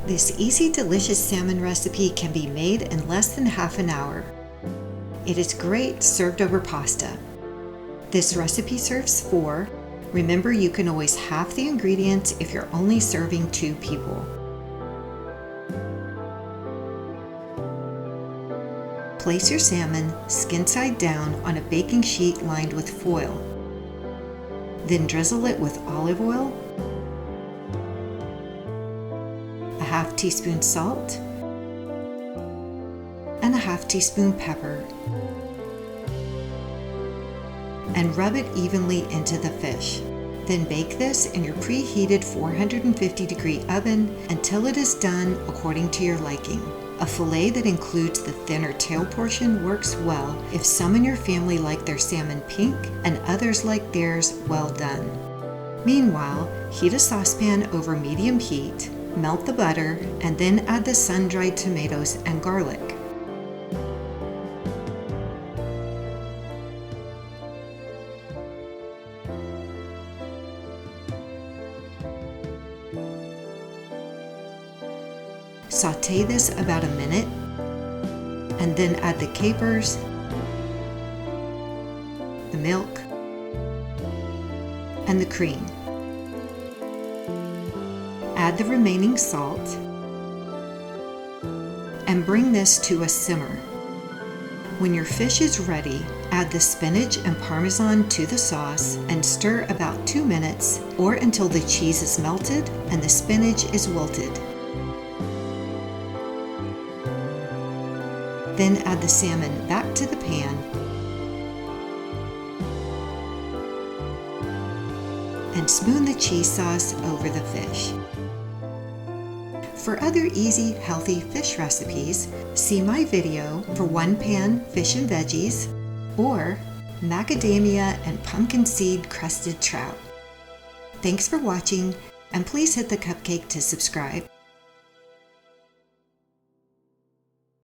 This easy, delicious salmon recipe can be made in less than half an hour. It is great served over pasta. This recipe serves 4. Remember, you can always half the ingredients if you're only serving 2 people. Place your salmon skin side down on a baking sheet lined with foil. Then drizzle it with olive oil, a half teaspoon salt, and a half teaspoon pepper, and rub it evenly into the fish. Then bake this in your preheated 450-degree oven until it is done according to your liking. A fillet that includes the thinner tail portion works well if some in your family like their salmon pink and others like theirs well done. Meanwhile, heat a saucepan over medium heat, melt the butter, and then add the sun-dried tomatoes and garlic. Sauté this about a minute, and then add the capers, the milk, and the cream. Add the remaining salt, and bring this to a simmer. When your fish is ready, add the spinach and Parmesan to the sauce and stir about 2 minutes or until the cheese is melted and the spinach is wilted. Then add the salmon back to the pan and spoon the cheese sauce over the fish. For other easy, healthy fish recipes, see my video for 1-pan fish and veggies or macadamia and pumpkin seed crusted trout. Thanks for watching, and please hit the cupcake to subscribe.